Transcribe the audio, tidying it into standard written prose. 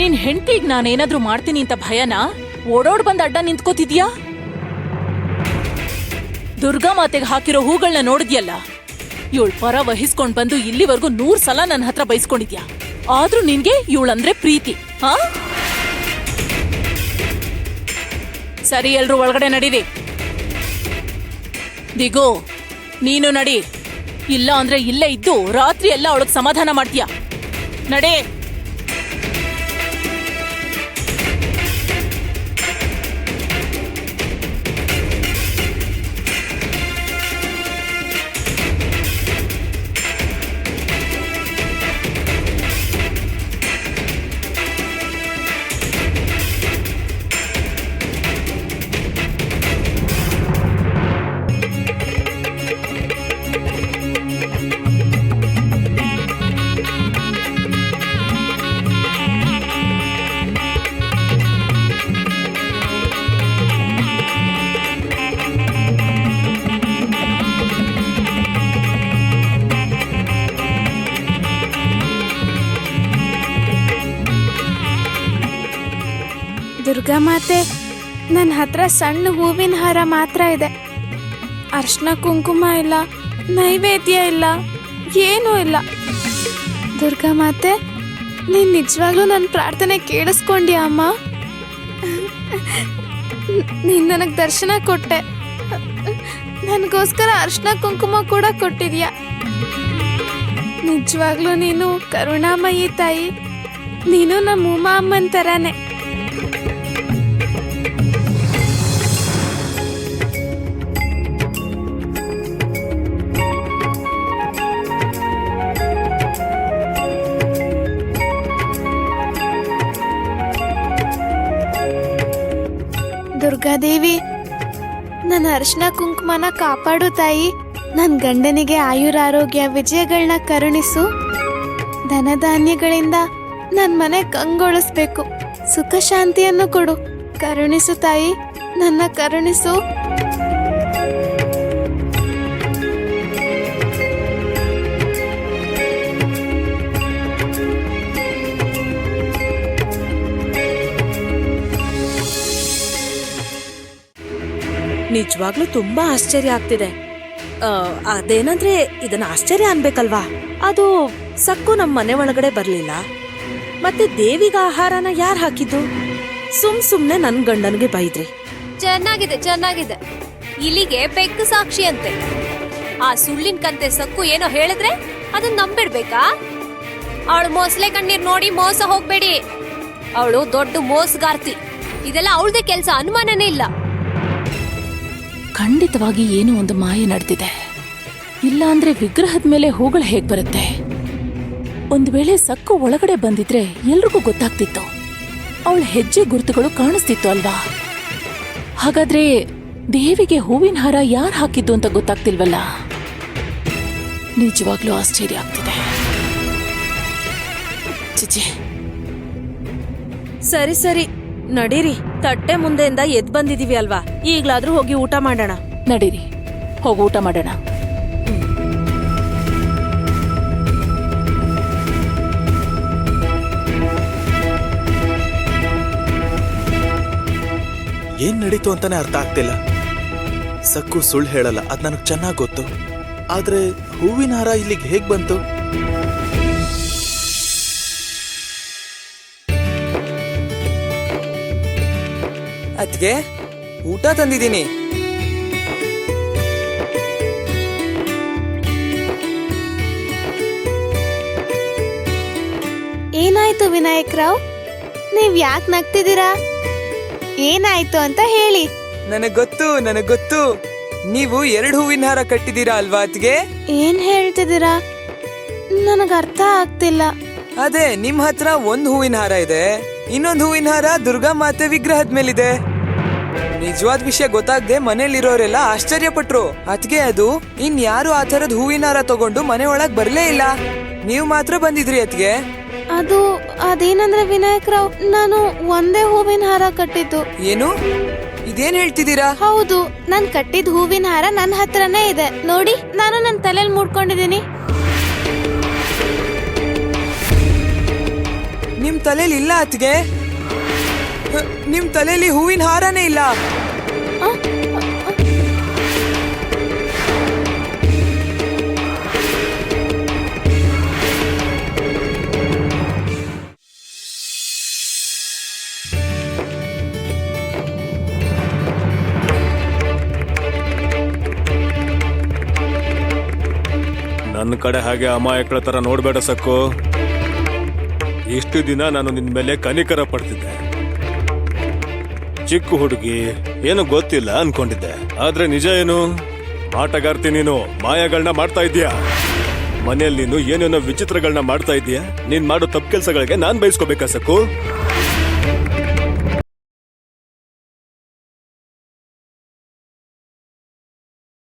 ನಿನ್ ಹೆಂಡತಿಗ್ ನಾನೇನಾದ್ರೂ ಮಾಡ್ತೀನಿ ಅಂತ ಭಯನಾ ಓಡೋಡ್ ಬಂದ್ ಅಡ್ಡ ನಿಂತ್ಕೋತಿದ್ಯಾ? ದುರ್ಗಾ ಮಾತೆಗೆ ಹಾಕಿರೋ ಹೂಗಳನ್ನ ನೋಡಿದ್ಯಲ್ಲ, ಇವಳ ಪರ ವಹಿಸ್ಕೊಂಡ್ ಬಂದು ಇಲ್ಲಿವರೆಗೂ 100 ಸಲ ನನ್ನ ಹತ್ರ ಬೈಸ್ಕೊಂಡಿದ್ಯಾ. ಆದ್ರೂ ನಿನ್ಗೆ ಇವಳಂದ್ರೆ ಪ್ರೀತಿ. ಹಾ ಸರಿ, ಎಲ್ರು ಒಳಗಡೆ ನಡೀರಿ. ದಿಗೋ, ನೀನು ನಡಿ. ಇಲ್ಲ ಅಂದ್ರೆ ಇಲ್ಲೇ ಇದ್ದು ರಾತ್ರಿ ಎಲ್ಲ ಅವಳಗ್ ಸಮಾಧಾನ ಮಾಡ್ತೀಯ. ನಡೆ. ದುರ್ಗಾ ಮಾತೆ, ನನ್ನ ಹತ್ರ ಸಣ್ಣ ಹೂವಿನ ಹಾರ ಮಾತ್ರ ಇದೆ. ಅರ್ಶನ ಕುಂಕುಮ ಇಲ್ಲ, ನೈವೇದ್ಯ ಇಲ್ಲ, ಏನೂ ಇಲ್ಲ. ದುರ್ಗಾ ಮಾತೆ, ನೀನು ನಿಜವಾಗ್ಲೂ ನನ್ನ ಪ್ರಾರ್ಥನೆ ಕೇಳಿಸ್ಕೊಂಡ್ಯಾ ಅಮ್ಮ? ನೀನು ನನಗೆ ದರ್ಶನ ಕೊಟ್ಟೆ, ನನಗೋಸ್ಕರ ಅರ್ಶನ ಕುಂಕುಮ ಕೂಡ ಕೊಟ್ಟಿದ್ಯಾ. ನಿಜವಾಗ್ಲೂ ನೀನು ಕರುಣಾಮಯಿ ತಾಯಿ. ನೀನು ನಮ್ಮ ಉಮಾ ಅಮ್ಮನ ಥರನೇ. ದುರ್ಗಾದೇವಿ, ನನ್ನ ಅರ್ಶನ ಕುಂಕುಮನ ಕಾಪಾಡು ತಾಯಿ. ನನ್ನ ಗಂಡನಿಗೆ ಆಯುರಾರೋಗ್ಯ ವಿಜಯಗಳನ್ನ ಕರುಣಿಸು. ಧನಧಾನ್ಯಗಳಿಂದ ನನ್ನ ಮನೆ ಕಂಗೊಳಿಸ್ಬೇಕು. ಸುಖ ಶಾಂತಿಯನ್ನು ಕೊಡು. ಕರುಣಿಸು ತಾಯಿ, ನನ್ನ ಕರುಣಿಸು. ನಿಜವಾಗ್ಲೂ ತುಂಬಾ ಆಶ್ಚರ್ಯ ಆಗ್ತಿದೆ. ಅದೇನಂದ್ರೆ ಇದನ್ನ ಆಶ್ಚರ್ಯ ಅನ್ಬೇಕಲ್ವಾ? ಅದು ಸಕ್ಕು ನಮ್ಮ ಮನೆ ಒಳಗಡೆ ಬರ್ಲಿಲ್ಲ, ಮತ್ತೆ ದೇವಿಗೆ ಆಹಾರನ ಯಾರು ಹಾಕಿದ್ದು? ಸುಮ್ನೆ ನನ್ ಗಂಡನ್ಗೆ ಬೈದ್ರಿ. ಚೆನ್ನಾಗಿದೆ ಚೆನ್ನಾಗಿದೆ. ಇಲ್ಲಿಗೆ ಬೆಕ್ಕು ಸಾಕ್ಷಿ ಅಂತೆ. ಆ ಸುಳ್ಳಿನ ಕಂತೆ ಸಕ್ಕು ಏನೋ ಹೇಳಿದ್ರೆ ಅದನ್ನ ನಂಬಿಡ್ಬೇಕಾ? ಅವಳು ಮೊಸಳೆ ಕಣ್ಣೀರ್ ನೋಡಿ ಮೋಸ ಹೋಗ್ಬೇಡಿ. ಅವಳು ದೊಡ್ಡ ಮೋಸಗಾರ್ತಿ. ಇದೆಲ್ಲ ಅವಳದೇ ಕೆಲ್ಸ, ಅನುಮಾನನೇ ಇಲ್ಲ. ಖಂಡಿತವಾಗಿ ಏನೋ ಒಂದು ಮಾಯ ನಡೆದಿದೆ. ಇಲ್ಲ ಅಂದ್ರೆ ವಿಗ್ರಹದ ಮೇಲೆ ಹೂಗಳು ಹೇಗ್ ಬರುತ್ತೆ? ಒಂದ್ ವೇಳೆ ಸಕ್ಕು ಒಳಗಡೆ ಬಂದಿದ್ರೆ ಎಲ್ರಿಗೂ ಗೊತ್ತಾಗ್ತಿತ್ತು. ಅವಳ ಹೆಜ್ಜೆ ಗುರುತುಗಳು ಕಾಣಿಸ್ತಿತ್ತು ಅಲ್ವಾ? ಹಾಗಾದ್ರೆ ದೇವಿಗೆ ಹೂವಿನ ಹಾರ ಯಾರು ಹಾಕಿದ್ದು ಅಂತ ಗೊತ್ತಾಗ್ತಿಲ್ವಲ್ಲ. ನಿಜವಾಗ್ಲೂ ಆಶ್ಚರ್ಯ ಆಗ್ತಿದೆ. ಚಿಚಿ. ಸರಿ ಸರಿ ನಡೀರಿ, ತಟ್ಟೆ ಮುಂದೆಯಿಂದ ಎದ್ ಬಂದಿದೀವಿ ಅಲ್ವಾ, ಈಗ್ಲಾದ್ರೂ ಹೋಗಿ ಊಟ ಮಾಡೋಣ. ನಡೀರಿ, ಹೋಗಿ ಊಟ ಮಾಡೋಣ. ಏನ್ ನಡೀತು ಅಂತಾನೆ ಅರ್ಥ ಆಗ್ತಿಲ್ಲ. ಸಕ್ಕು ಸುಳ್ಳು ಹೇಳಲ್ಲ, ಅದ್ ನನಗ್ ಚೆನ್ನಾಗ್ ಗೊತ್ತು. ಆದ್ರೆ ಹೂವಿನ ಹಾರ ಇಲ್ಲಿಗೆ ಹೇಗ್ ಬಂತು? ಅದ್ಗೆ ಊಟ ತಂದಿದ್ದೀನಿ. ಏನಾಯ್ತು ವಿನಾಯಕ್ ರಾವ್? ನೀವ್ ಯಾಕೆ ನಗ್ತಿದ್ದೀರಾ? ಏನಾಯ್ತು ಅಂತ ಹೇಳಿ. ನನಗ್ ಗೊತ್ತು. ನೀವು 2 ಹೂವಿನ ಹಾರ ಕಟ್ಟಿದೀರಾ ಅಲ್ವಾ ಅದ್ಗೆ? ಏನ್ ಹೇಳ್ತಿದ್ದೀರಾ? ನನಗ್ ಅರ್ಥ ಆಗ್ತಿಲ್ಲ. ಅದೇ, ನಿಮ್ ಹತ್ರ 1 ಹೂವಿನ ಹಾರ ಇದೆ, ಇನ್ನೊಂದು ಹೂವಿನ ಹಾರ ದುರ್ಗಾ ಮಾತೆ ವಿಗ್ರಹದ ಮೇಲಿದೆ. ನಿಜವಾದ ವಿಷಯ ಗೊತ್ತಾಗದೆ ಮನೇಲಿರೋರೆಲ್ಲ ಆಶ್ಚರ್ಯ ಪಟ್ರು. ಅದ್ಗೆ ಅದು ಇನ್ಯಾರು ಆ ತರದ್ ಹೂವಿನ ಹಾರ ತಗೊಂಡು ಮನೆ ಒಳಗ್ ಬರ್ಲೇ ಇಲ್ಲ. ನೀವು ಮಾತ್ರ ಬಂದಿದ್ರಿ ಅದ್ಗೆ. ಅದೇನಂದ್ರೆ ವಿನಾಯಕ್ ರಾವ್, ನಾನು ಒಂದೇ ಹೂವಿನ ಹಾರ ಕಟ್ಟಿದ್ದು. ಏನು? ಇದೇನ್ ಹೇಳ್ತಿದ್ದೀರಾ? ಹೌದು, ನಾನ್ ಕಟ್ಟಿದ ಹೂವಿನ ಹಾರ ನನ್ನ ಹತ್ರನೇ ಇದೆ ನೋಡಿ. ನಾನು ನನ್ನ ತಲೆಯಲ್ಲಿ ಮೂಡ್ಕೊಂಡಿದ್ದೀನಿ. ನಿಮ್ ತಲೆಲಿ ಇಲ್ಲ ಅತ್ಗೆ. ನಿಮ್ ತಲೆಲಿ ಹೂವಿನ ಹಾರನೇ ಇಲ್ಲ. ನನ್ನ ಕಡೆ ಹಾಗೆ ಅಮಾಯಕರ ತರ ನೋಡ್ಬೇಡ ಸಕ್ಕು. ಇಷ್ಟು ದಿನ ನಾನು ನಿನ್ ಮೇಲೆ ಕನಿಕರ ಪಡ್ತಿದ್ದೆ. ಚಿಕ್ಕ ಹುಡುಗಿ ಏನು ಗೊತ್ತಿಲ್ಲ ಅನ್ಕೊಂಡಿದ್ದೆ. ಆದ್ರೆ ನಿಜ ಏನು, ಆಟಗಾರ್ತಿ ನೀನು ಮಾಯಗಳನ್ನ ಮಾಡ್ತಾ ಇದ್ದೀಯಾ. ಮನೆಯಲ್ಲಿ ನೀನು ಏನೇನೋ ವಿಚಿತ್ರಗಳನ್ನ ಮಾಡ್ತಾ ಇದ್ದೀಯಾ. ನೀನ್ ಮಾಡೋ ತಪ್ಪು ಕೆಲಸಗಳಿಗೆ ನಾನ್ ಬಯಸ್ಕೋಬೇಕಾ ಸಕ್ಕು?